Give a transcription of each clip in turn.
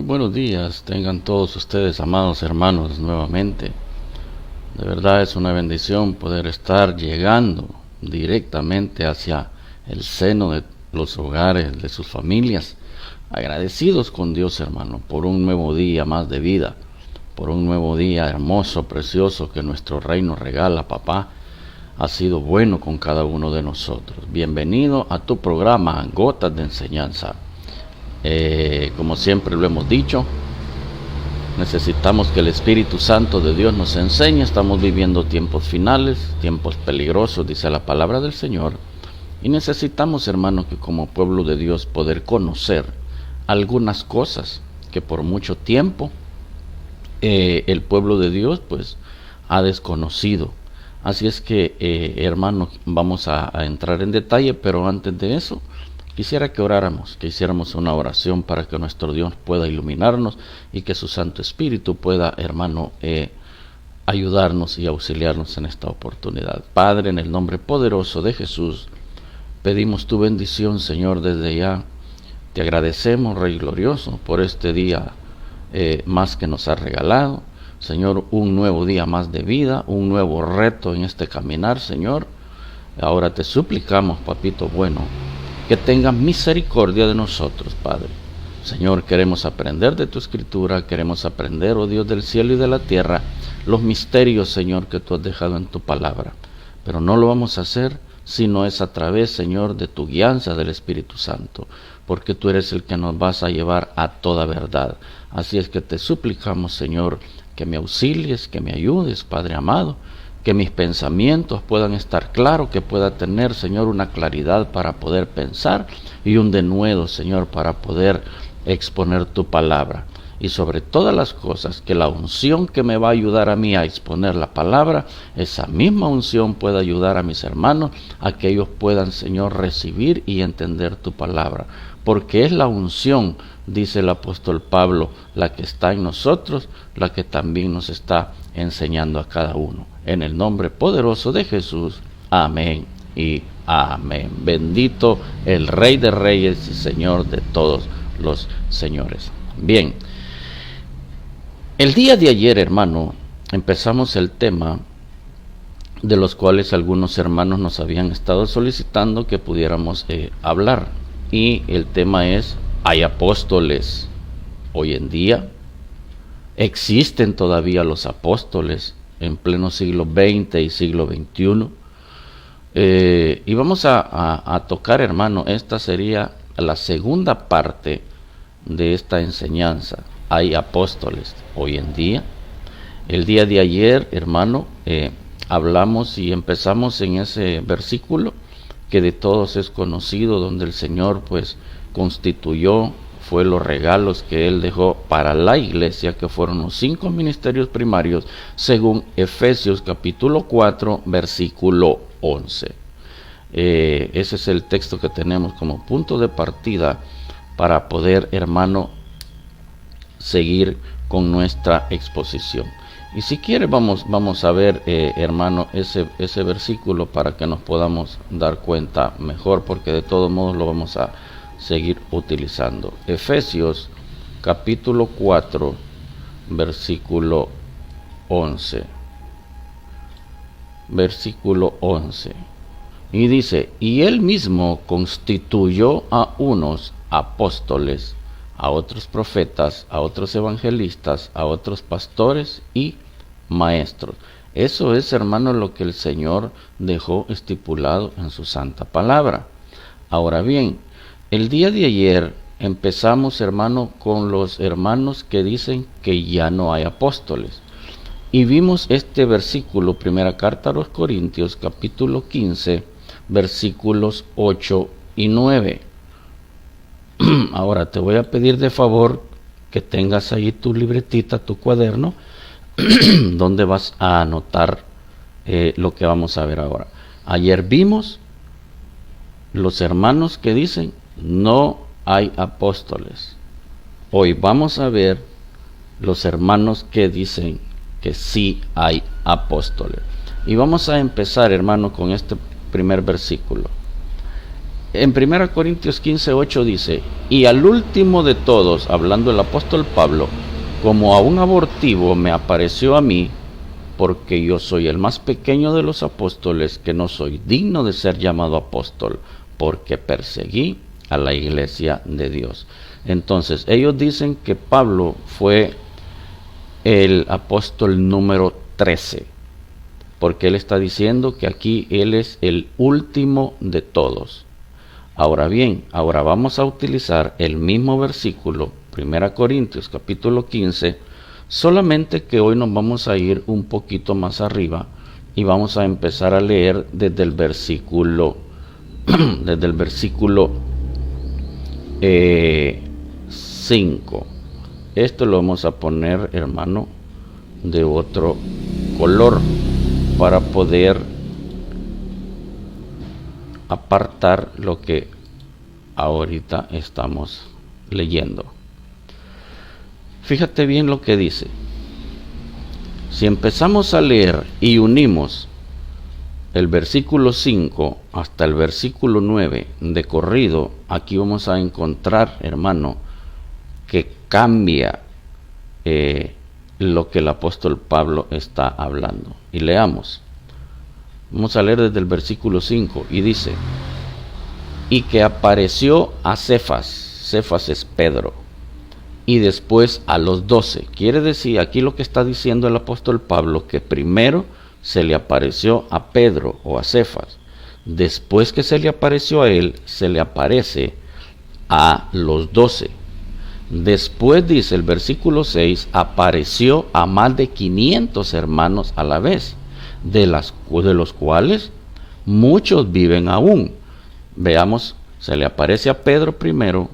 buenos días, tengan todos ustedes, amados hermanos, nuevamente. De verdad es una bendición poder estar llegando directamente hacia el seno de los hogares, de sus familias, agradecidos con Dios, hermano, por un nuevo día más de vida, por un nuevo día hermoso, precioso que nuestro rey nos regala, papá. Ha sido bueno con cada uno de nosotros. Bienvenido a tu programa Gotas de Enseñanza. Como siempre lo hemos dicho, necesitamos que el Espíritu Santo de Dios nos enseñe. Estamos viviendo tiempos finales, tiempos peligrosos, dice la palabra del Señor, y necesitamos, hermano, que como pueblo de Dios poder conocer algunas cosas que por mucho tiempo el pueblo de Dios pues ha desconocido. Así es que, hermano, vamos a entrar en detalle, pero antes de eso quisiera que oráramos, que hiciéramos una oración para que nuestro Dios pueda iluminarnos y que su Santo Espíritu pueda, hermano, ayudarnos y auxiliarnos en esta oportunidad. Padre, en el nombre poderoso de Jesús, pedimos tu bendición, Señor, desde ya. Te agradecemos, Rey glorioso, por este día más que nos has regalado. Señor, un nuevo día más de vida, un nuevo reto en este caminar, Señor. Ahora te suplicamos, papito bueno, que tengas misericordia de nosotros, Padre. Señor, queremos aprender de tu Escritura, queremos aprender, oh Dios del cielo y de la tierra, los misterios, Señor, que tú has dejado en tu palabra. Pero no lo vamos a hacer si no es a través, Señor, de tu guianza del Espíritu Santo, porque tú eres el que nos vas a llevar a toda verdad. Así es que te suplicamos, Señor, que me auxilies, que me ayudes, Padre amado, que mis pensamientos puedan estar claros, que pueda tener, Señor, una claridad para poder pensar y un denuedo, Señor, para poder exponer tu palabra. Y sobre todas las cosas, que la unción que me va a ayudar a mí a exponer la palabra, esa misma unción pueda ayudar a mis hermanos a que ellos puedan, Señor, recibir y entender tu palabra. Porque es la unción, dice el apóstol Pablo, la que está en nosotros, la que también nos está enseñando a cada uno. En el nombre poderoso de Jesús, amén y amén. Bendito el Rey de Reyes y Señor de todos los señores. Bien, el día de ayer, hermano, empezamos el tema de los cuales algunos hermanos nos habían estado solicitando que pudiéramos hablar. Y el tema es, ¿hay apóstoles hoy en día? ¿Existen todavía los apóstoles en pleno siglo XX y siglo XXI? Y vamos a tocar, hermano, esta sería la segunda parte de esta enseñanza. ¿Hay apóstoles hoy en día? El día de ayer, hermano, hablamos y empezamos en ese versículo que de todos es conocido, donde el Señor pues constituyó, fue los regalos que Él dejó para la iglesia, que fueron los 5 ministerios primarios, según Efesios capítulo 4, versículo 11. Ese es el texto que tenemos como punto de partida para poder, hermano, seguir con nuestra exposición. Y si quiere vamos a ver, hermano, ese versículo para que nos podamos dar cuenta mejor, porque de todos modos lo vamos a seguir utilizando. Efesios capítulo 4, versículo 11. Versículo 11. Y dice, y él mismo constituyó a unos apóstoles, a otros profetas, a otros evangelistas, a otros pastores y maestros. Eso es, hermano, lo que el Señor dejó estipulado en su santa palabra. Ahora bien, el día de ayer empezamos, hermano, con los hermanos que dicen que ya no hay apóstoles. Y vimos este versículo, primera carta a los Corintios, capítulo 15, versículos 8 y 9. Ahora te voy a pedir de favor que tengas ahí tu libretita, tu cuaderno, donde vas a anotar lo que vamos a ver ahora. Ayer vimos los hermanos que dicen no hay apóstoles. Hoy vamos a ver los hermanos que dicen que sí hay apóstoles. Y vamos a empezar, hermano, con este primer versículo. En 1 Corintios 15:8 dice, y al último de todos, hablando el apóstol Pablo, como a un abortivo me apareció a mí, porque yo soy el más pequeño de los apóstoles, que no soy digno de ser llamado apóstol, porque perseguí a la iglesia de Dios. Entonces, ellos dicen que Pablo fue el apóstol número 13, porque él está diciendo que aquí él es el último de todos. Ahora bien, ahora vamos a utilizar el mismo versículo, 1 Corintios capítulo 15, solamente que hoy nos vamos a ir un poquito más arriba y vamos a empezar a leer desde el versículo 5. Esto lo vamos a poner, hermano, de otro color para poder apartar lo que ahorita estamos leyendo. Fíjate bien lo que dice. Si empezamos a leer y unimos el versículo 5 hasta el versículo 9 de corrido, aquí vamos a encontrar, hermano, que cambia lo que el apóstol Pablo está hablando. Y leamos. Vamos a leer desde el versículo 5 y dice, y que apareció a Cefas, Cefas es Pedro, y después a los 12. Quiere decir, aquí lo que está diciendo el apóstol Pablo, que primero se le apareció a Pedro o a Cefas, después que se le apareció a él, se le aparece a los 12. Después, dice el versículo 6, apareció a más de 500 hermanos a la vez, de los cuales muchos viven aún. Veamos, se le aparece a Pedro primero,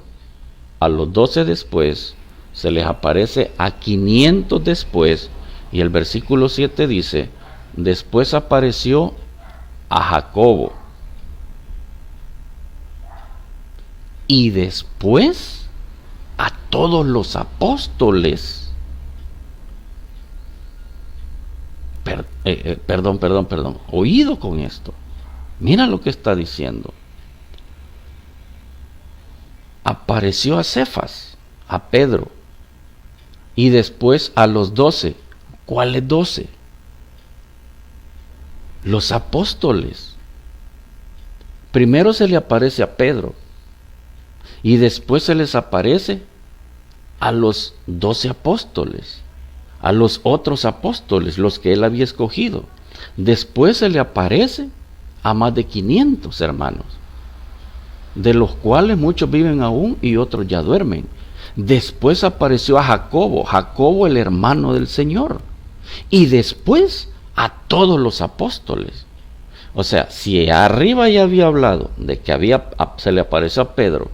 a los 12 después, se les aparece a 500 después, y el versículo 7 dice, después apareció a Jacobo, y después a todos los apóstoles. Perdón, oído con esto. Mira lo que está diciendo. Apareció a Cefas, a Pedro, y después a los 12. ¿Cuáles 12? Los apóstoles. Primero se le aparece a Pedro, y después se les aparece a los 12 apóstoles, a los otros apóstoles, los que él había escogido. Después se le aparece a más de 500 hermanos, de los cuales muchos viven aún y otros ya duermen. Después apareció a Jacobo, Jacobo el hermano del Señor, y después a todos los apóstoles. O sea, si arriba ya había hablado de que se le apareció a Pedro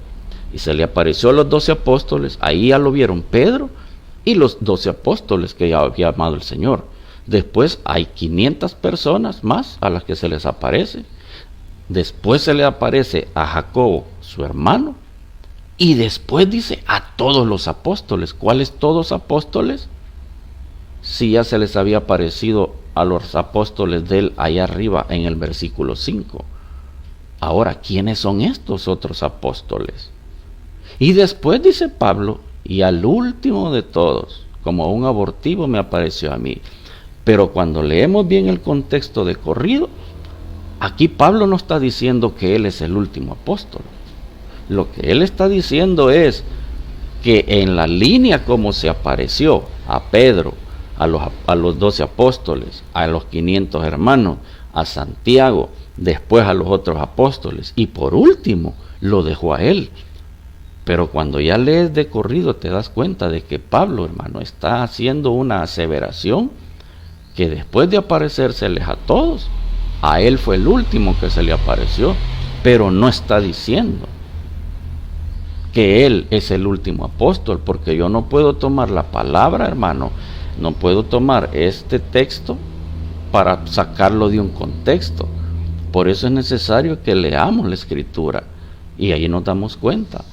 y se le apareció a los 12 apóstoles, ahí ya lo vieron Pedro y los 12 apóstoles que ya había amado el Señor. Después hay 500 personas más a las que se les aparece. Después se le aparece a Jacobo, su hermano, y después dice a todos los apóstoles. ¿Cuáles todos apóstoles? Si ya se les había aparecido a los apóstoles de él allá arriba en el versículo 5. Ahora, ¿quiénes son estos otros apóstoles? Y después dice Pablo, y al último de todos, como un abortivo me apareció a mí. Pero cuando leemos bien el contexto de corrido, aquí Pablo no está diciendo que él es el último apóstol. Lo que él está diciendo es que en la línea como se apareció a Pedro, a los 12 apóstoles, a los 500 hermanos, a Santiago, después a los otros apóstoles, y por último lo dejó a él. Pero cuando ya lees de corrido te das cuenta de que Pablo, hermano, está haciendo una aseveración que después de aparecérseles a todos, a él fue el último que se le apareció, pero no está diciendo que él es el último apóstol, porque yo no puedo tomar la palabra, hermano, no puedo tomar este texto para sacarlo de un contexto. Por eso es necesario que leamos la Escritura, y ahí nos damos cuenta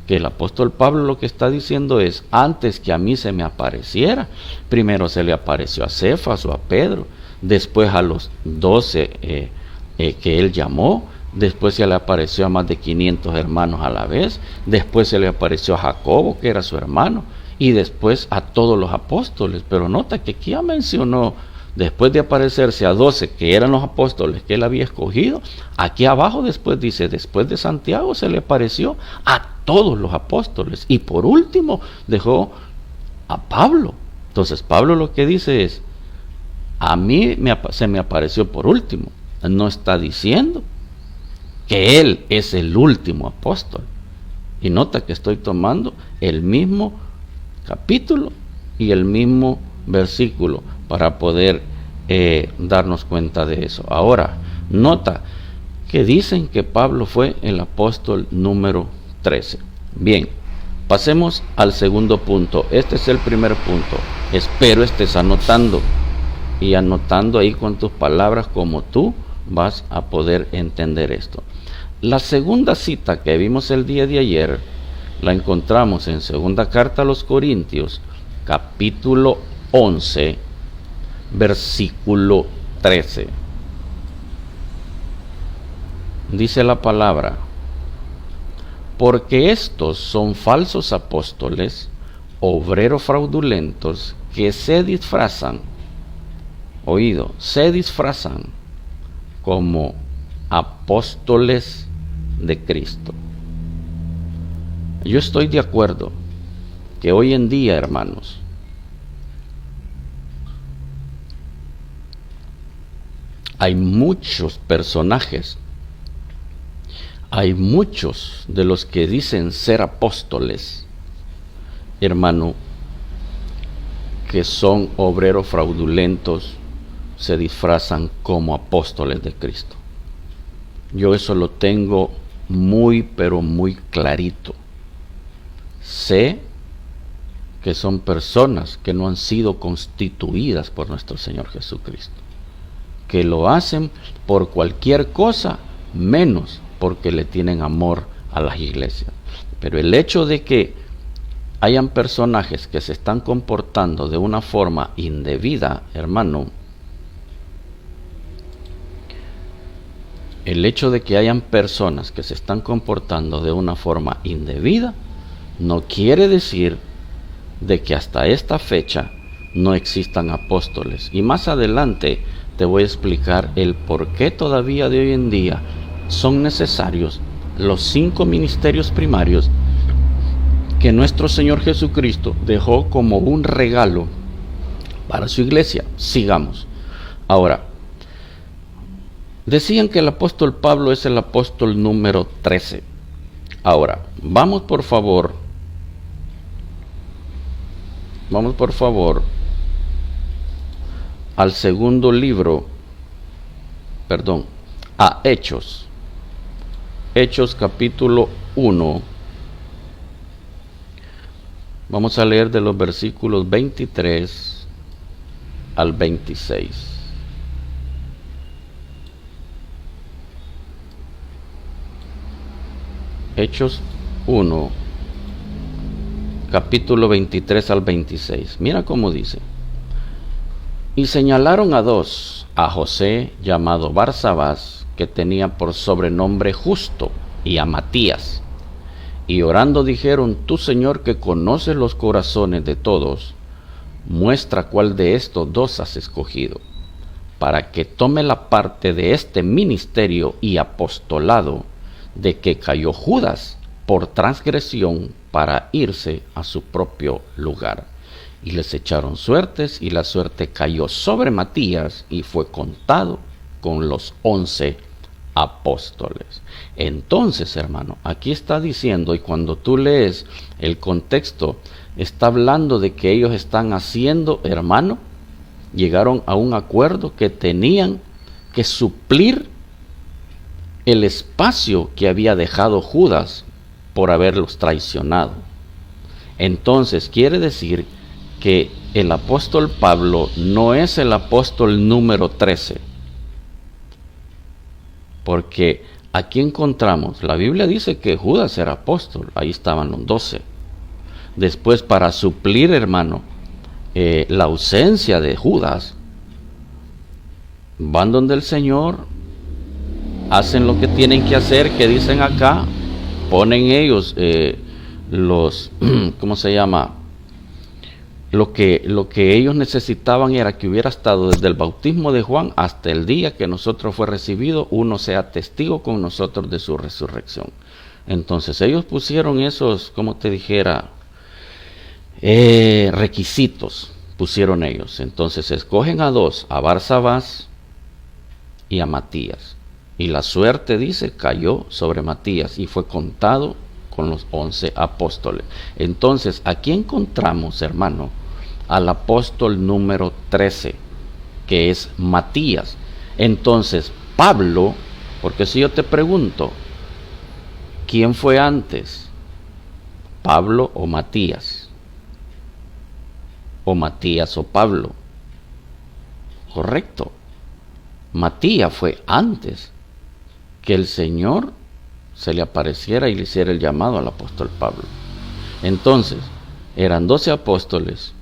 que el apóstol Pablo lo que está diciendo es, antes que a mí se me apareciera, primero se le apareció a Cefas o a Pedro, después a los 12 que él llamó, después se le apareció a más de 500 hermanos a la vez, después se le apareció a Jacobo, que era su hermano, y después a todos los apóstoles. Pero nota que aquí ya mencionó, después de aparecerse a 12 que eran los apóstoles que él había escogido, aquí abajo después dice, después de Santiago se le apareció a todos los apóstoles, y por último dejó a Pablo. Entonces Pablo lo que dice es, a mí se me apareció por último. No está diciendo que él es el último apóstol. Y nota que estoy tomando el mismo capítulo y el mismo versículo para poder darnos cuenta de eso. Ahora, nota que dicen que Pablo fue el apóstol número 13. Bien, pasemos al segundo punto. Este es el primer punto. Espero estés anotando, y anotando ahí con tus palabras como tú vas a poder entender esto. La segunda cita que vimos el día de ayer la encontramos en segunda carta a los Corintios, capítulo 11, versículo 13. Dice la palabra: porque estos son falsos apóstoles, obreros fraudulentos, que se disfrazan, oído, se disfrazan como apóstoles de Cristo. Yo estoy de acuerdo que hoy en día, hermanos, hay muchos personajes, hay muchos de los que dicen ser apóstoles, hermano, que son obreros fraudulentos, se disfrazan como apóstoles de Cristo. Yo eso lo tengo muy, pero muy clarito. Sé que son personas que no han sido constituidas por nuestro Señor Jesucristo, que lo hacen por cualquier cosa, menos porque le tienen amor a las iglesias. Pero el hecho de que hayan personajes que se están comportando de una forma indebida, hermano, el hecho de que hayan personas que se están comportando de una forma indebida no quiere decir de que hasta esta fecha no existan apóstoles. Y más adelante te voy a explicar el por qué todavía de hoy en día son necesarios los 5 ministerios primarios que nuestro Señor Jesucristo dejó como un regalo para su iglesia. Sigamos. Ahora, decían que el apóstol Pablo es el apóstol número 13. Ahora, vamos por favor al segundo libro, a Hechos. Hechos capítulo 1. Vamos a leer de los versículos 23 al 26. Hechos 1, capítulo 23 al 26. Mira cómo dice: y señalaron a 2, a José, llamado Barsabás, que tenía por sobrenombre Justo, y a Matías. Y orando dijeron: tú, Señor, que conoces los corazones de todos, muestra cuál de estos 2 has escogido, para que tome la parte de este ministerio y apostolado de que cayó Judas por transgresión para irse a su propio lugar. Y les echaron suertes, y la suerte cayó sobre Matías, y fue contado con los 11 apóstoles. Entonces, hermano, aquí está diciendo, y cuando tú lees el contexto, está hablando de que ellos están haciendo, hermano, llegaron a un acuerdo que tenían que suplir el espacio que había dejado Judas por haberlos traicionado. Entonces quiere decir que el apóstol Pablo no es el apóstol número 13, porque aquí encontramos, la Biblia dice que Judas era apóstol, ahí estaban los 12. Después, para suplir, hermano, la ausencia de Judas, van donde el Señor hacen lo que tienen que hacer, que dicen acá, ponen ellos ¿cómo se llama? Lo que ellos necesitaban era que hubiera estado desde el bautismo de Juan hasta el día que nosotros fue recibido, uno sea testigo con nosotros de su resurrección. Entonces ellos pusieron esos, como te dijera, requisitos, pusieron ellos. Entonces escogen a dos, a Barsabás y a Matías. Y la suerte, dice, cayó sobre Matías y fue contado con los 11 apóstoles. Entonces, aquí encontramos, hermano, al apóstol número 13, que es Matías. Entonces, Pablo, porque si yo te pregunto, ¿quién fue antes? ¿Pablo o Matías? ¿O Matías o Pablo? Correcto. Matías fue antes que el Señor se le apareciera y le hiciera el llamado al apóstol Pablo. Entonces, eran 12 apóstoles,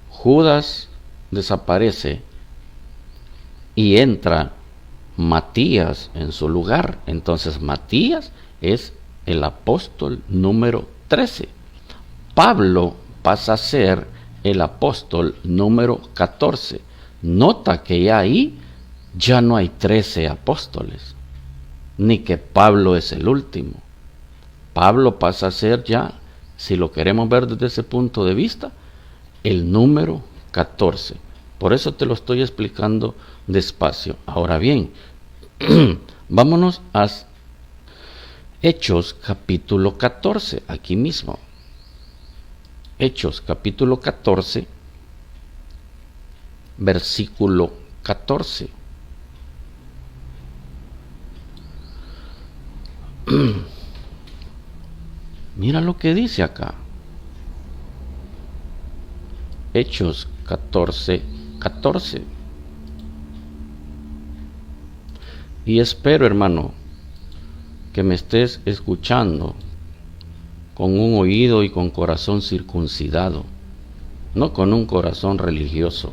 Judas desaparece y entra Matías en su lugar. Entonces, Matías es el apóstol número 13. Pablo pasa a ser el apóstol número 14. Nota que ya ahí ya no hay 13 apóstoles, ni que Pablo es el último. Pablo pasa a ser ya, si lo queremos ver desde ese punto de vista, el número 14. Por eso te lo estoy explicando despacio. Ahora bien, vámonos a Hechos capítulo 14, aquí mismo. Hechos capítulo 14, versículo 14. Mira lo que dice acá. Hechos 14, 14. Y espero, hermano, que me estés escuchando con un oído y con corazón circuncidado, no con un corazón religioso,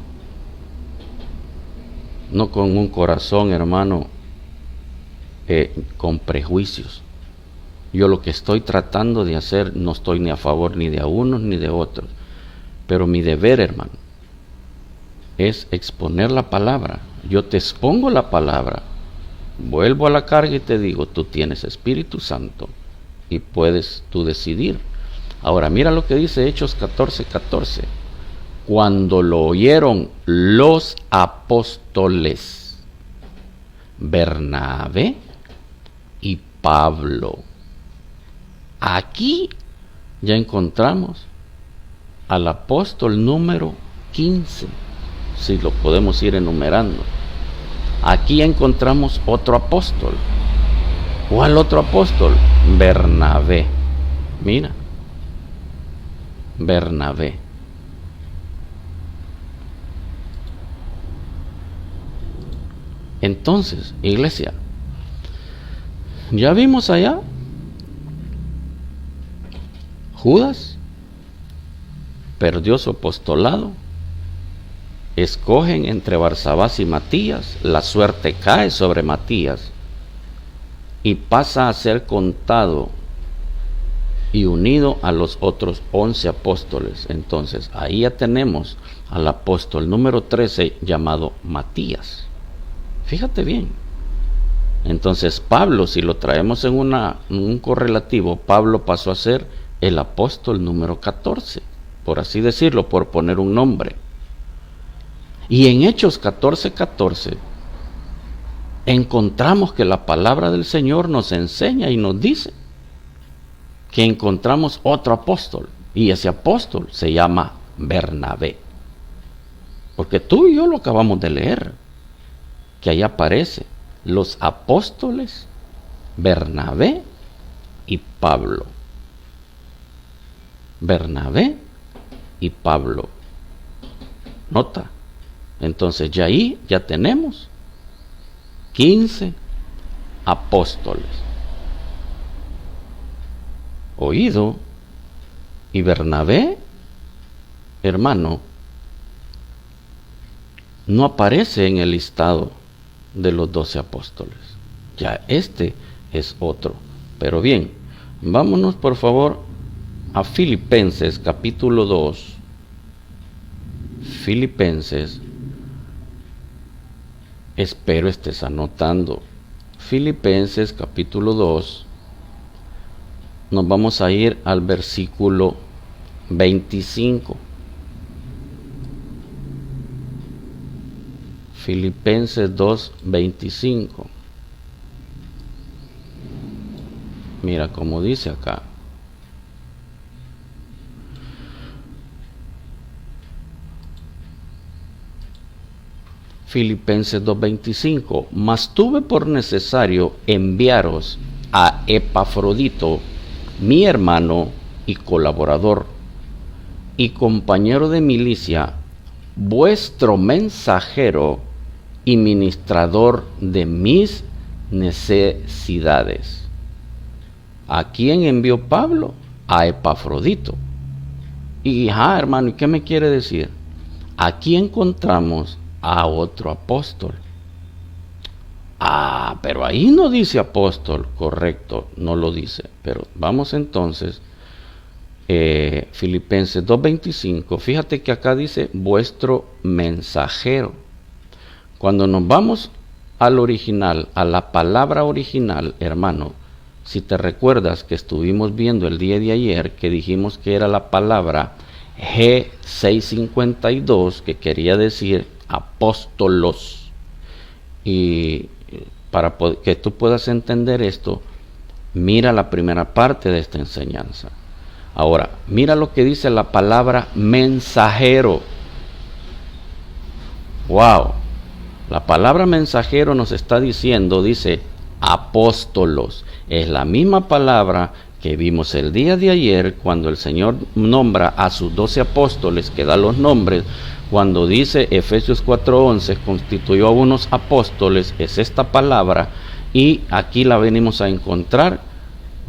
no con un corazón, hermano, con prejuicios. Yo lo que estoy tratando de hacer, no estoy ni a favor ni de unos ni de otros, pero mi deber, hermano, es exponer la palabra. Yo te expongo la palabra, vuelvo a la carga y te digo, tú tienes Espíritu Santo y puedes tú decidir. Ahora mira lo que dice Hechos 14, 14. Cuando lo oyeron los apóstoles Bernabé y Pablo. Aquí ya encontramos al apóstol número 15, si lo podemos ir enumerando. Aquí encontramos otro apóstol. ¿Cuál otro apóstol? Bernabé. Mira, Bernabé. Entonces, iglesia, ya vimos allá Judas perdió su apostolado, escogen entre Barsabás y Matías, la suerte cae sobre Matías y pasa a ser contado y unido a los otros 11 apóstoles. Entonces ahí ya tenemos al apóstol número 13 llamado Matías. Fíjate bien. Entonces Pablo, si lo traemos en un correlativo, Pablo pasó a ser el apóstol número 14, por así decirlo, por poner un nombre. Y en Hechos 14, 14 encontramos que la palabra del Señor nos enseña y nos dice que encontramos otro apóstol, y ese apóstol se llama Bernabé. Porque tú y yo lo acabamos de leer, que ahí aparece los apóstoles Bernabé y Pablo. Bernabé y Pablo. Nota. Entonces ya ahí ya tenemos 15 apóstoles. Oído. Y Bernabé, hermano, no aparece en el listado de los 12 apóstoles. ya este es otro. Pero bien, vámonos por favor a Filipenses capítulo 2. Filipenses, espero estés anotando. Filipenses capítulo 2, nos vamos a ir al versículo 25. Filipenses 2, 25. Mira cómo dice acá. Filipenses 2:25, mas tuve por necesario enviaros a Epafrodito, mi hermano y colaborador, y compañero de milicia, vuestro mensajero y ministrador de mis necesidades. ¿A quién envió Pablo? A Epafrodito. Y hermano, ¿y qué me quiere decir? Aquí encontramos a otro apóstol. Pero ahí no dice apóstol, correcto, no lo dice. Pero vamos entonces, Filipenses 2:25, fíjate que acá dice vuestro mensajero. Cuando nos vamos al original, a la palabra original, hermano, si te recuerdas que estuvimos viendo el día de ayer, que dijimos que era la palabra G652, que quería decir apóstolos. Y para que tú puedas entender esto, mira la primera parte de esta enseñanza. Ahora, mira lo que dice la palabra mensajero. ¡Wow! La palabra mensajero nos está diciendo, dice apóstolos. Es la misma palabra que vimos el día de ayer cuando el Señor nombra a sus 12 apóstoles, que da los nombres. Cuando dice Efesios 4:11, constituyó a unos apóstoles, es esta palabra, y aquí la venimos a encontrar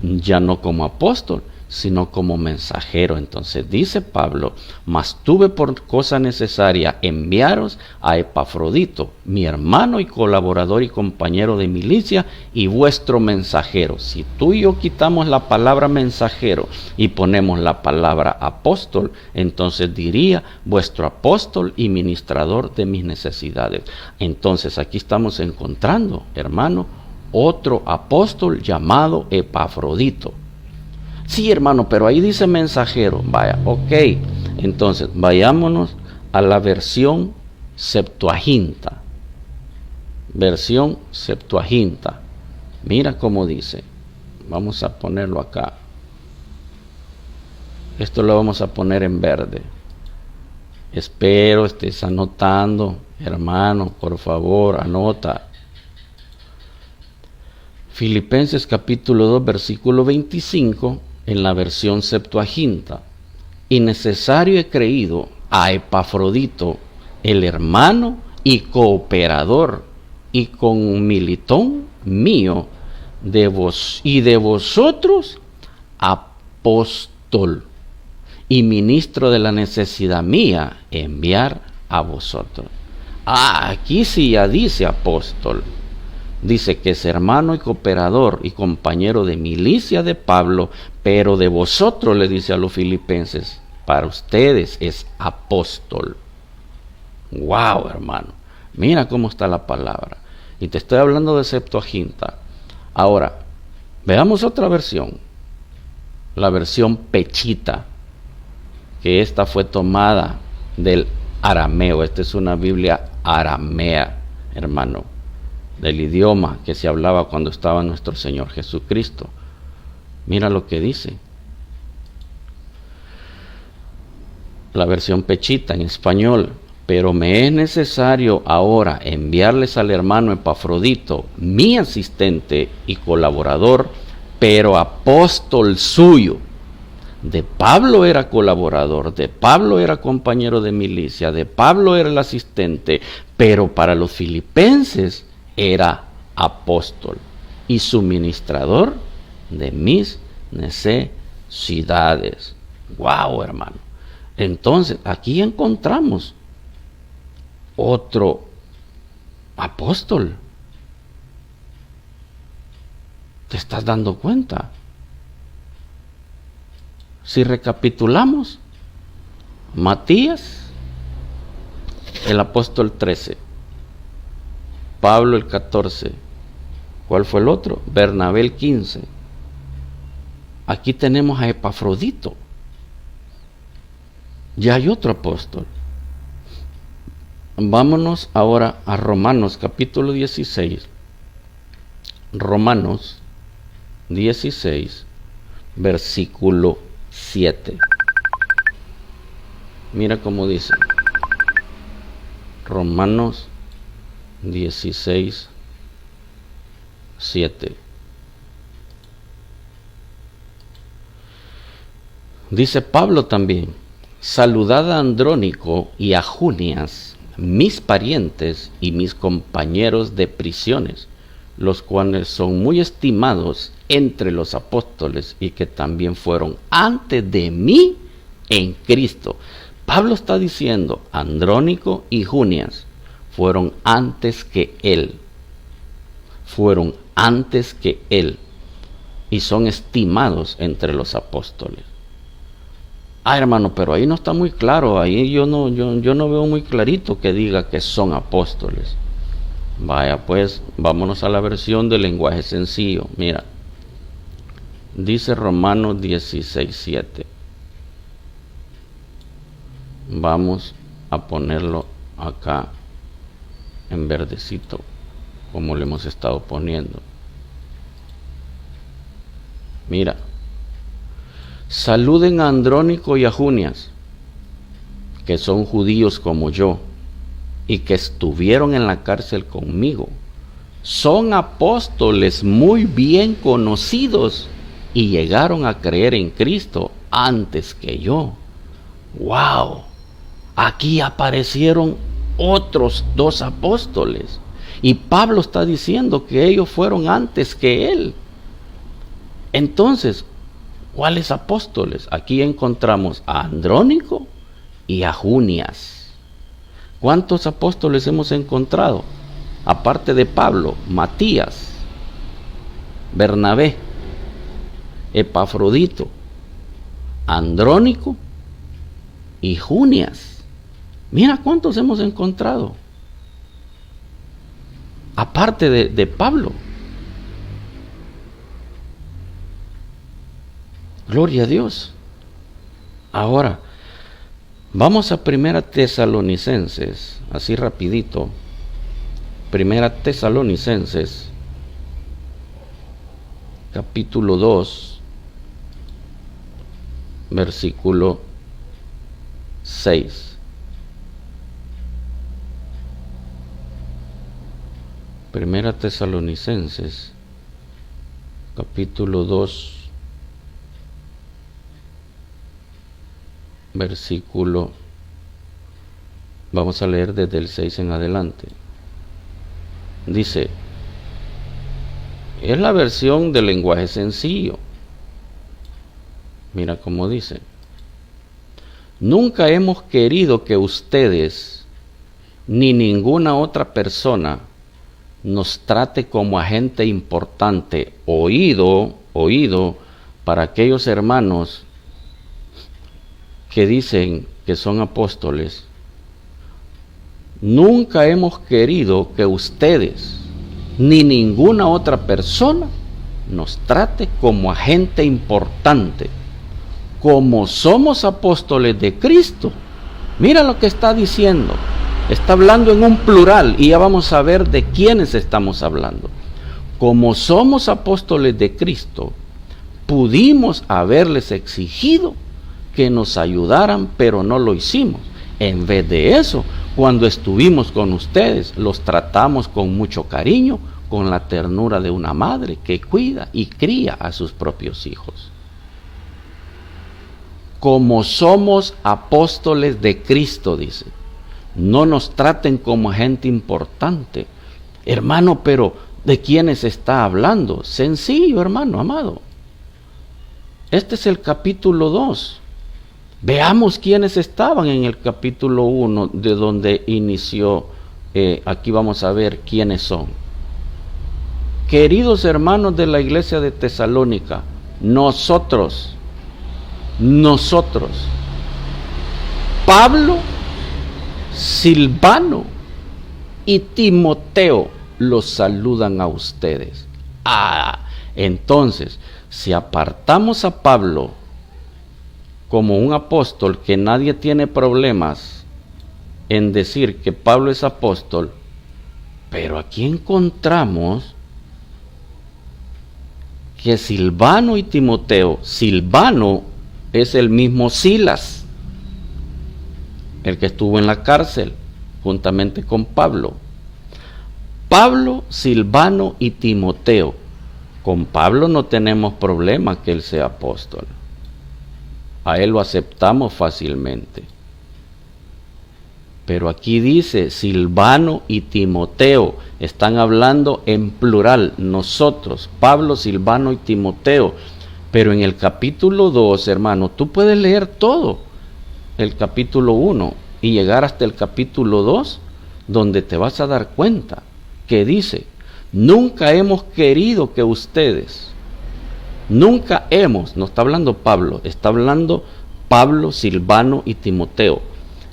ya no como apóstol, sino como mensajero. Entonces dice Pablo, mas tuve por cosa necesaria enviaros a Epafrodito, mi hermano y colaborador y compañero de milicia y vuestro mensajero. Si tú y yo quitamos la palabra mensajero y ponemos la palabra apóstol, entonces diría vuestro apóstol y ministrador de mis necesidades. Entonces aquí estamos encontrando, hermano, otro apóstol llamado Epafrodito. Sí, hermano, pero ahí dice mensajero. Vaya, ok. Entonces, vayámonos a la versión Septuaginta. Versión Septuaginta. Mira cómo dice. Vamos a ponerlo acá. Esto lo vamos a poner en verde. Espero estés anotando, hermano, por favor, anota. Filipenses capítulo 2, versículo 25. En la versión Septuaginta, y necesario he creído a Epafrodito, el hermano y cooperador y conmilitón mío de vos y de vosotros, apóstol y ministro de la necesidad mía, enviar a vosotros. Aquí sí ya dice apóstol. Dice que es hermano y cooperador y compañero de milicia de Pablo, pero de vosotros, le dice a los filipenses, para ustedes es apóstol. ¡Wow, hermano! Mira cómo está la palabra. Y te estoy hablando de Septuaginta. Ahora, veamos otra versión. La versión Pechita, que esta fue tomada del arameo. Esta es una Biblia aramea, hermano, del idioma que se hablaba cuando estaba nuestro Señor Jesucristo. Mira lo que dice. La versión Pechita en español. Pero me es necesario ahora enviarles al hermano Epafrodito, mi asistente y colaborador, pero apóstol suyo. De Pablo era colaborador, de Pablo era compañero de milicia, de Pablo era el asistente, pero para los filipenses era apóstol y suministrador de mis necesidades. ¡Wow, hermano! Entonces, aquí encontramos otro apóstol. estás dando cuenta? Si recapitulamos, Matías, el apóstol 13, Pablo el 14, ¿cuál fue el otro? Bernabé el 15. Aquí tenemos a Epafrodito. Ya hay otro apóstol. Vámonos ahora a Romanos capítulo 16. Romanos 16, versículo 7. Mira cómo dice. Romanos 16, 7. Dice Pablo también: saludad a Andrónico y a Junias, mis parientes y mis compañeros de prisiones, los cuales son muy estimados entre los apóstoles y que también fueron antes de mí en Cristo. Pablo está diciendo, Andrónico y Junias fueron antes que él. Fueron antes que él. Y son estimados entre los apóstoles. Hermano, pero ahí no está muy claro. Ahí yo no veo muy clarito que diga que son apóstoles. Vaya, pues, vámonos a la versión del lenguaje sencillo. Mira, dice Romanos 16, 7. Vamos a ponerlo acá en verdecito, como lo hemos estado poniendo. Mira, saluden a Andrónico y a Junias, que son judíos como yo, y que estuvieron en la cárcel conmigo. Son apóstoles muy bien conocidos y llegaron a creer en Cristo antes que yo. ¡Wow! Aquí aparecieron otros 2 apóstoles. Y Pablo está diciendo que ellos fueron antes que él. Entonces, ¿cuáles apóstoles? Aquí encontramos a Andrónico y a Junias. ¿Cuántos apóstoles hemos encontrado? Aparte de Pablo, Matías, Bernabé, Epafrodito, Andrónico y Junias. Mira cuántos hemos encontrado. Aparte de Pablo. Gloria a Dios. Ahora, vamos a 1 Tesalonicenses, así rapidito. 1 Tesalonicenses, capítulo 2, versículo 6. Primera Tesalonicenses, capítulo 2, versículo, vamos a leer desde el 6 en adelante. Dice, es la versión del lenguaje sencillo. Mira cómo dice: nunca hemos querido que ustedes ni ninguna otra persona nos trate como agente importante, oído para aquellos hermanos que dicen que son apóstoles. Nunca hemos querido que ustedes ni ninguna otra persona nos trate como agente importante. Como somos apóstoles de Cristo, mira lo que está diciendo. Está hablando en un plural y ya vamos a ver de quiénes estamos hablando. Como somos apóstoles de Cristo, pudimos haberles exigido que nos ayudaran, pero no lo hicimos. En vez de eso, cuando estuvimos con ustedes, los tratamos con mucho cariño, con la ternura de una madre que cuida y cría a sus propios hijos. Como somos apóstoles de Cristo, dice, no nos traten como gente importante. Hermano, pero ¿de quiénes está hablando? Sencillo, hermano amado. Este es el capítulo 2. Veamos quiénes estaban en el capítulo 1, de donde inició. Aquí vamos a ver quiénes son. Queridos hermanos de la iglesia de Tesalónica, nosotros, Pablo, Silvano y Timoteo los saludan a ustedes. Entonces, si apartamos a Pablo como un apóstol, que nadie tiene problemas en decir que Pablo es apóstol, pero aquí encontramos que Silvano y Timoteo, Silvano es el mismo Silas, el que estuvo en la cárcel juntamente con Pablo. Pablo, Silvano y Timoteo. Con Pablo no tenemos problema que él sea apóstol. A él lo aceptamos fácilmente. Pero aquí dice Silvano y Timoteo. Están hablando en plural. Nosotros, Pablo, Silvano y Timoteo. Pero en el capítulo 2, hermano, tú puedes leer todo el capítulo 1 y llegar hasta el capítulo 2, donde te vas a dar cuenta que dice: nunca hemos querido que ustedes, no está hablando Pablo, está hablando Pablo, Silvano y Timoteo.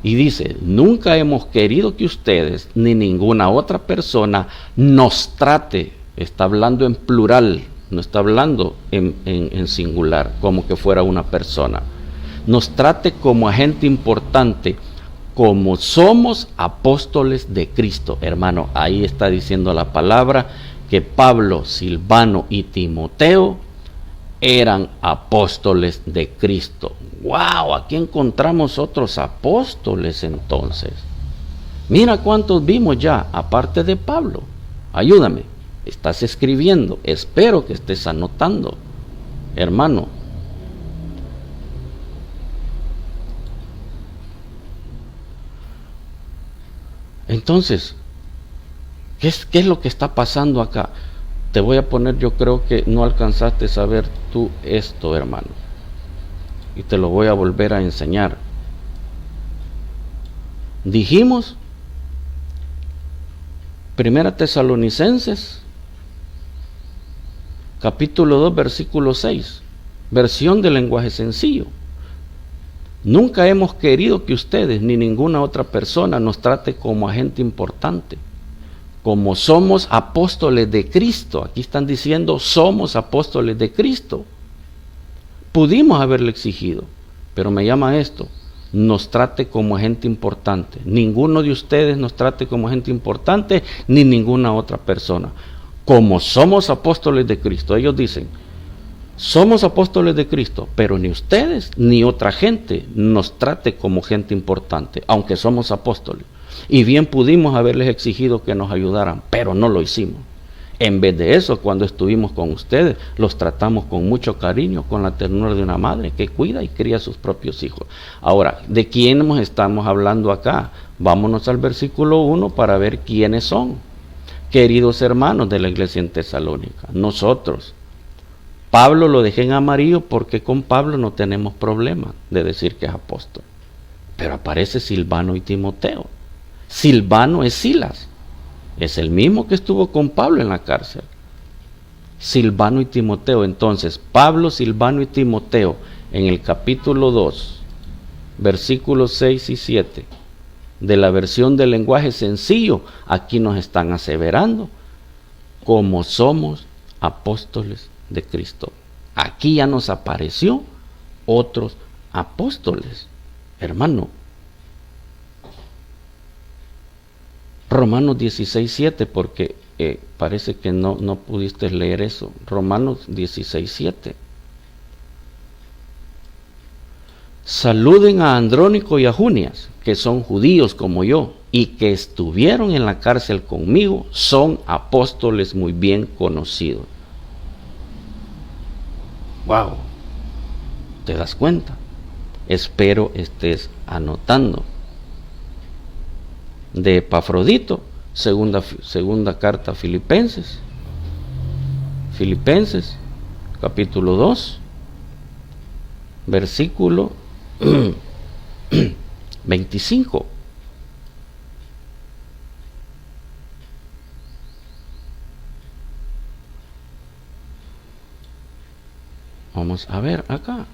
Y dice: nunca hemos querido que ustedes, ni ninguna otra persona, nos trate. Está hablando en plural, no está hablando en singular, como que fuera una persona. Nos trate como agente importante, como somos apóstoles de Cristo. Hermano, ahí está diciendo la palabra que Pablo, Silvano y Timoteo eran apóstoles de Cristo. ¡Wow! Aquí encontramos otros apóstoles entonces. Mira cuántos vimos ya, aparte de Pablo. Ayúdame, estás escribiendo, espero que estés anotando, hermano. Entonces, ¿qué es lo que está pasando acá? Te voy a poner, yo creo que no alcanzaste a ver tú esto, hermano, y te lo voy a volver a enseñar. Dijimos, Primera Tesalonicenses, capítulo 2, versículo 6, versión del lenguaje sencillo. Nunca hemos querido que ustedes ni ninguna otra persona nos trate como agente importante, como somos apóstoles de Cristo. Aquí están diciendo somos apóstoles de Cristo. Pudimos haberle exigido, pero me llama esto: nos trate como agente importante. Ninguno de ustedes nos trate como agente importante, ni ninguna otra persona. Como somos apóstoles de Cristo, ellos dicen: somos apóstoles de Cristo, pero ni ustedes ni otra gente nos trate como gente importante, aunque somos apóstoles. Y bien pudimos haberles exigido que nos ayudaran, pero no lo hicimos. En vez de eso, cuando estuvimos con ustedes, los tratamos con mucho cariño, con la ternura de una madre que cuida y cría a sus propios hijos. Ahora, ¿de quién estamos hablando acá? Vámonos al versículo 1 para ver quiénes son. Queridos hermanos de la iglesia en Tesalónica, nosotros. Pablo lo dejé en amarillo porque con Pablo no tenemos problema de decir que es apóstol. Pero aparece Silvano y Timoteo. Silvano es Silas. Es el mismo que estuvo con Pablo en la cárcel. Silvano y Timoteo. Entonces, Pablo, Silvano y Timoteo, en el capítulo 2, versículos 6 y 7, de la versión del lenguaje sencillo, aquí nos están aseverando como somos apóstoles de Cristo. Aquí ya nos apareció otros apóstoles, hermano. Romanos 16:7, porque parece que no pudiste leer eso. Romanos 16:7. Saluden a Andrónico y a Junias, que son judíos como yo, y que estuvieron en la cárcel conmigo, son apóstoles muy bien conocidos. Wow, ¿te das cuenta? Espero estés anotando. De Epafrodito, segunda carta a Filipenses, capítulo 2, versículo 25. Vamos a ver acá.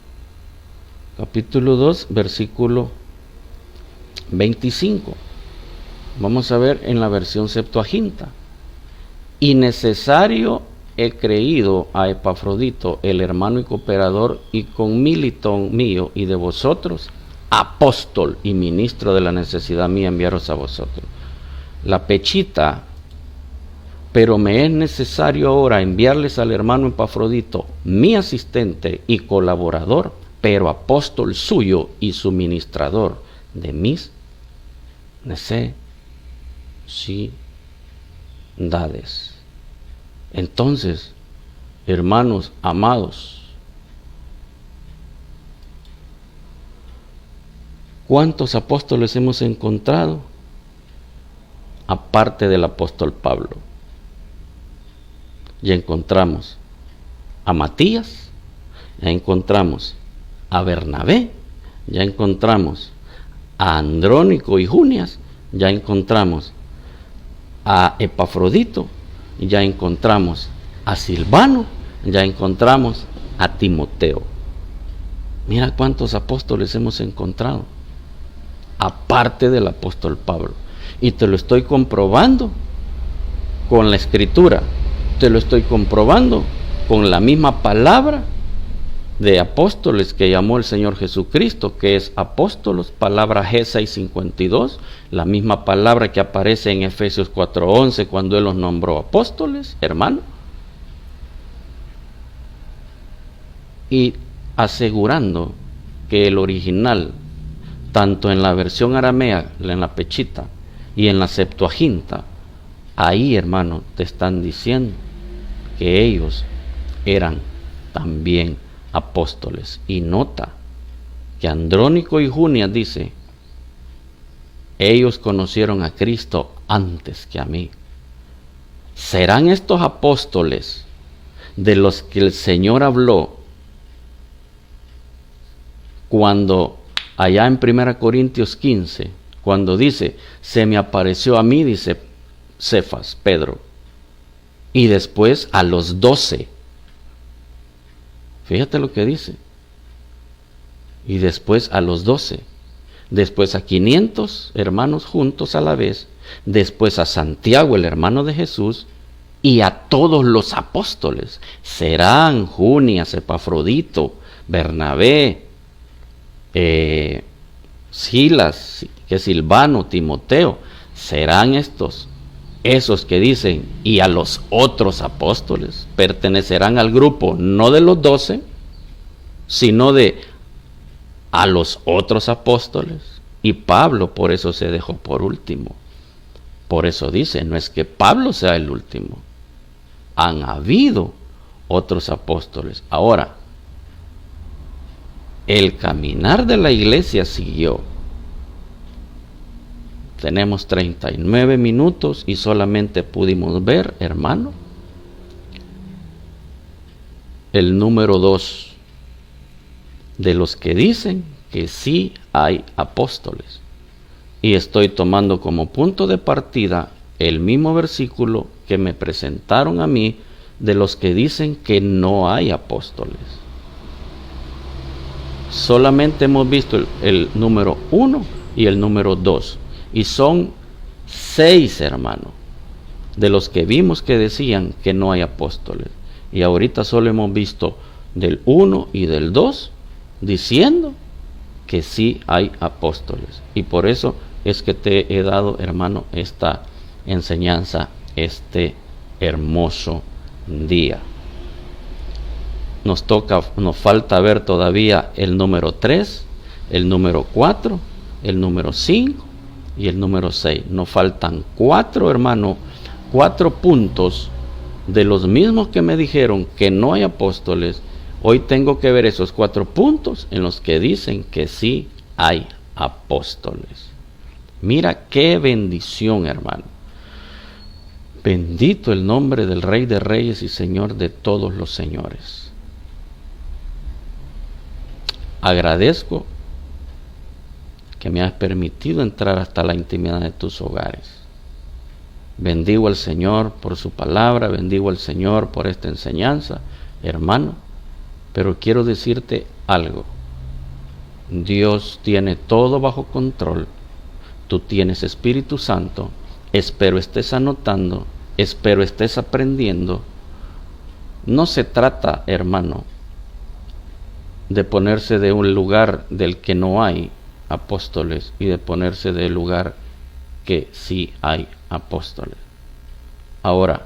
Capítulo 2, versículo 25. Vamos a ver en la versión Septuaginta. Y necesario he creído a Epafrodito, el hermano y cooperador y conmilitón mío y de vosotros, apóstol y ministro de la necesidad mía enviaros a vosotros. La Pechita, pero me es necesario ahora enviarles al hermano Epafrodito, mi asistente y colaborador, pero apóstol suyo y suministrador de mis necesidades. Entonces, hermanos amados, ¿cuántos apóstoles hemos encontrado? Aparte del apóstol Pablo. Ya encontramos a Matías, ya encontramos a Bernabé, ya encontramos a Andrónico y Junias, ya encontramos a Epafrodito, ya encontramos a Silvano, ya encontramos a Timoteo. Mira cuántos apóstoles hemos encontrado, aparte del apóstol Pablo. Y te lo estoy comprobando con la escritura, te lo estoy comprobando con la misma palabra de apóstoles que llamó el Señor Jesucristo, que es apóstolos, palabra G652, la misma palabra que aparece en Efesios 4:11 cuando Él los nombró apóstoles, hermano. Y asegurando que el original, tanto en la versión aramea, en la Pechita, y en la Septuaginta, ahí, hermano, te están diciendo que ellos eran también apóstoles. Y nota que Andrónico y Junias dice, ellos conocieron a Cristo antes que a mí. ¿Serán estos apóstoles de los que el Señor habló cuando allá en 1 Corintios 15, cuando dice, se me apareció a mí, dice Cefas, Pedro, y después a los 12? Fíjate lo que dice. Y después a los 12, después a 500 hermanos juntos a la vez, después a Santiago, el hermano de Jesús, y a todos los apóstoles. Serán Junias, Epafrodito, Bernabé, Silas, que Silvano, Timoteo. Serán estos, esos que dicen, y a los otros apóstoles. Pertenecerán al grupo no de los 12, sino de a los otros apóstoles. Y Pablo por eso se dejó por último. Por eso dice, no es que Pablo sea el último, han habido otros apóstoles. Ahora, el caminar de la iglesia siguió. Tenemos 39 minutos y solamente pudimos ver, hermano, el número 2 de los que dicen que sí hay apóstoles. Y estoy tomando como punto de partida el mismo versículo que me presentaron a mí de los que dicen que no hay apóstoles. Solamente hemos visto el número 1 y el número 2. Y son 6, hermanos, de los que vimos que decían que no hay apóstoles. Y ahorita solo hemos visto del 1 y del 2 diciendo que sí hay apóstoles. Y por eso es que te he dado, hermano, esta enseñanza este hermoso día. Nos falta ver todavía el número 3, el número 4, el número 5 y el número 6. Nos faltan 4, hermano, 4 puntos de los mismos que me dijeron que no hay apóstoles. Hoy tengo que ver esos 4 puntos en los que dicen que sí hay apóstoles. Mira qué bendición, hermano. Bendito el nombre del Rey de Reyes y Señor de todos los señores. Agradezco que me has permitido entrar hasta la intimidad de tus hogares. Bendigo al Señor por su palabra, bendigo al Señor por esta enseñanza, hermano. Pero quiero decirte algo. Dios tiene todo bajo control. Tú tienes Espíritu Santo. Espero estés anotando. Espero estés aprendiendo. No se trata, hermano, de ponerse de un lugar del que no hay apóstoles y de ponerse del lugar que sí hay apóstoles. Ahora,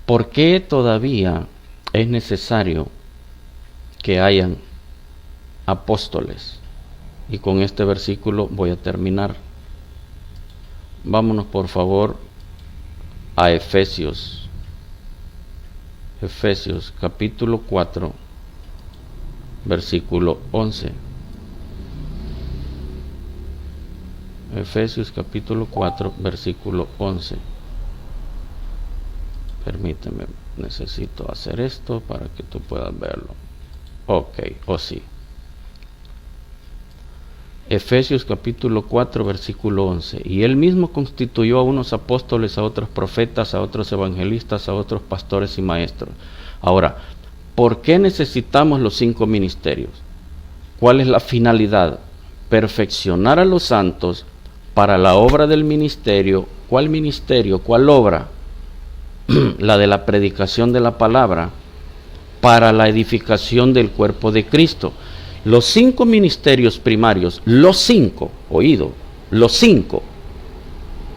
¿por qué todavía es necesario que hayan apóstoles? Y con este versículo voy a terminar. Vámonos por favor a Efesios capítulo 4, versículo 11. Efesios capítulo 4, versículo 11. Permíteme, necesito hacer esto para que tú puedas verlo. Ok, sí. Efesios capítulo 4, versículo 11. Y él mismo constituyó a unos apóstoles, a otros profetas, a otros evangelistas, a otros pastores y maestros. Ahora, ¿por qué necesitamos los 5 ministerios? ¿Cuál es la finalidad? Perfeccionar a los santos para la obra del ministerio. ¿Cuál ministerio? ¿Cuál obra? La de la predicación de la palabra, para la edificación del cuerpo de Cristo. Los 5 ministerios primarios, los 5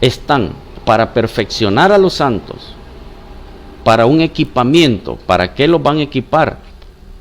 están para perfeccionar a los santos, para un equipamiento. ¿Para qué los van a equipar?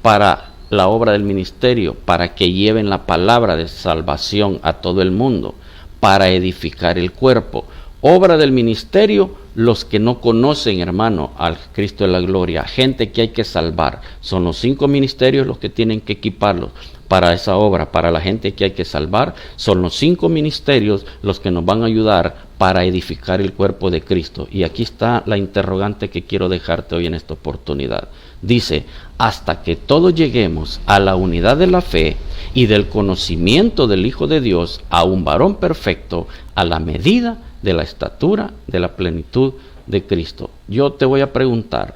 Para la obra del ministerio, para que lleven la palabra de salvación a todo el mundo, para edificar el cuerpo. Obra del ministerio, los que no conocen, hermano, al Cristo de la gloria, gente que hay que salvar. Son los 5 ministerios los que tienen que equiparlos para esa obra, para la gente que hay que salvar. Son los 5 ministerios los que nos van a ayudar para edificar el cuerpo de Cristo. Y aquí está la interrogante que quiero dejarte hoy en esta oportunidad. Dice, hasta que todos lleguemos a la unidad de la fe y del conocimiento del Hijo de Dios, a un varón perfecto, a la medida de la estatura de la plenitud de Cristo. Yo te voy a preguntar,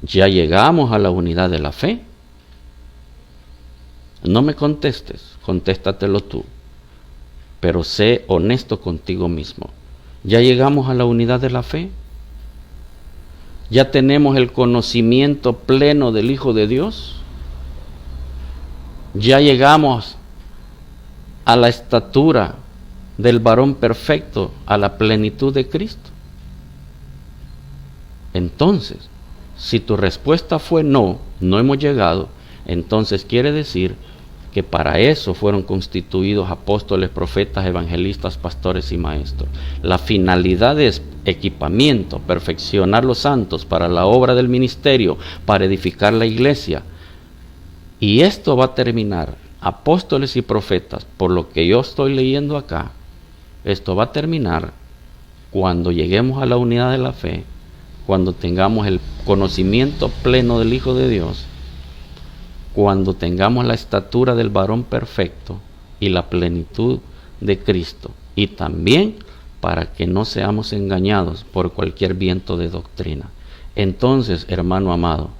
¿ya llegamos a la unidad de la fe? No me contestes, contéstatelo tú, pero sé honesto contigo mismo. ¿Ya llegamos a la unidad de la fe? ¿Ya tenemos el conocimiento pleno del Hijo de Dios? ¿Ya llegamos a la estatura del varón perfecto, a la plenitud de Cristo? Entonces, si tu respuesta fue no hemos llegado, entonces quiere decir que para eso fueron constituidos apóstoles, profetas, evangelistas, pastores y maestros. La finalidad es equipamiento, perfeccionar los santos para la obra del ministerio, para edificar la iglesia. Y esto va a terminar, apóstoles y profetas, por lo que yo estoy leyendo acá, esto va a terminar cuando lleguemos a la unidad de la fe, cuando tengamos el conocimiento pleno del Hijo de Dios, cuando tengamos la estatura del varón perfecto y la plenitud de Cristo. Y también para que no seamos engañados por cualquier viento de doctrina. Entonces, hermano amado,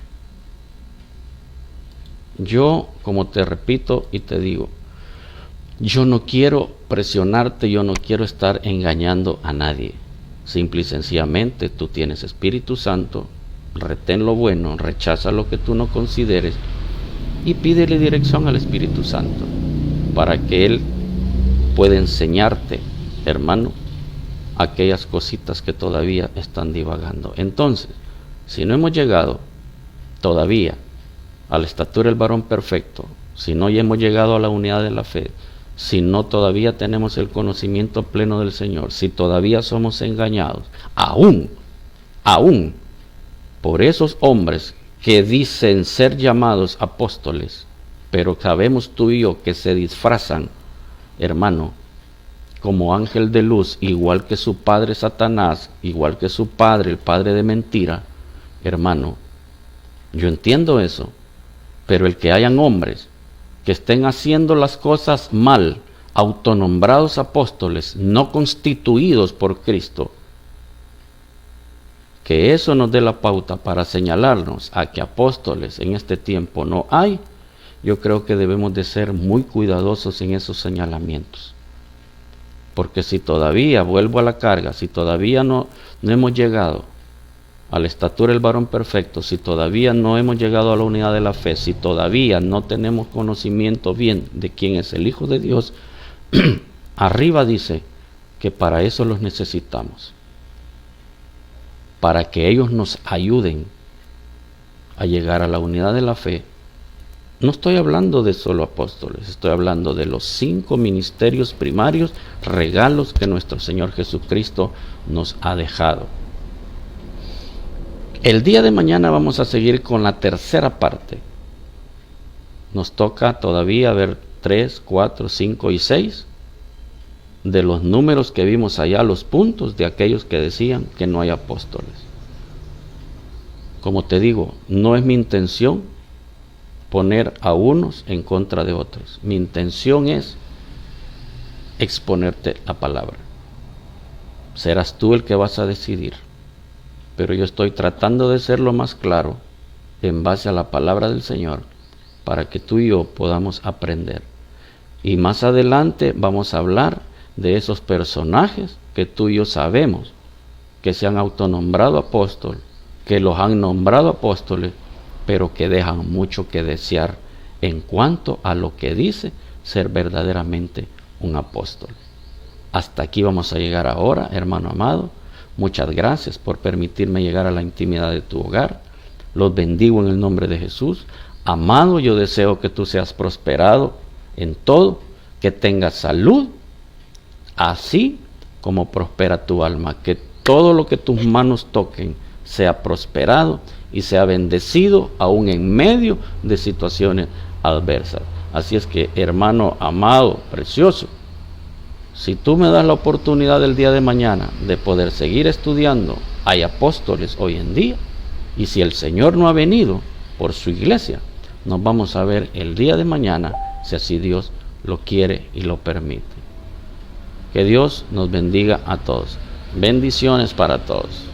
yo, como te repito y te digo, yo no quiero presionarte, yo no quiero estar engañando a nadie. Simple y sencillamente, tú tienes Espíritu Santo, retén lo bueno, rechaza lo que tú no consideres y pídele dirección al Espíritu Santo para que Él pueda enseñarte, hermano, aquellas cositas que todavía están divagando. Entonces, si no hemos llegado todavía a la estatura del varón perfecto, si no hemos llegado a la unidad de la fe, si no todavía tenemos el conocimiento pleno del Señor, si todavía somos engañados, aún por esos hombres que dicen ser llamados apóstoles, pero sabemos tú y yo que se disfrazan, hermano, como ángel de luz, igual que su padre Satanás, igual que su padre, el padre de mentira, hermano, yo entiendo eso, pero el que hayan hombres que estén haciendo las cosas mal, autonombrados apóstoles, no constituidos por Cristo, que eso nos dé la pauta para señalarnos a que apóstoles en este tiempo no hay, yo creo que debemos de ser muy cuidadosos en esos señalamientos. Porque si todavía, vuelvo a la carga, si todavía no hemos llegado a la estatura del varón perfecto, si todavía no hemos llegado a la unidad de la fe, si todavía no tenemos conocimiento bien de quién es el Hijo de Dios, arriba dice que para eso los necesitamos, para que ellos nos ayuden a llegar a la unidad de la fe. No estoy hablando de solo apóstoles, estoy hablando de los 5 ministerios primarios, regalos que nuestro Señor Jesucristo nos ha dejado. El día de mañana vamos a seguir con la tercera parte. Nos toca todavía ver 3, 4, 5 y 6 de los números que vimos allá, los puntos de aquellos que decían que no hay apóstoles. Como te digo, no es mi intención poner a unos en contra de otros. Mi intención es exponerte la palabra. Serás tú el que vas a decidir. Pero yo estoy tratando de ser lo más claro en base a la palabra del Señor para que tú y yo podamos aprender. Y más adelante vamos a hablar de esos personajes que tú y yo sabemos que se han autonombrado apóstoles, que los han nombrado apóstoles, pero que dejan mucho que desear en cuanto a lo que dice ser verdaderamente un apóstol. Hasta aquí vamos a llegar ahora, hermano amado. Muchas gracias por permitirme llegar a la intimidad de tu hogar. Los bendigo en el nombre de Jesús. Amado, yo deseo que tú seas prosperado en todo, que tengas salud, así como prospera tu alma, que todo lo que tus manos toquen sea prosperado y sea bendecido aún en medio de situaciones adversas. Así es que, hermano amado, precioso, si tú me das la oportunidad el día de mañana de poder seguir estudiando, hay apóstoles hoy en día, y si el Señor no ha venido por su iglesia, nos vamos a ver el día de mañana, si así Dios lo quiere y lo permite. Que Dios nos bendiga a todos. Bendiciones para todos.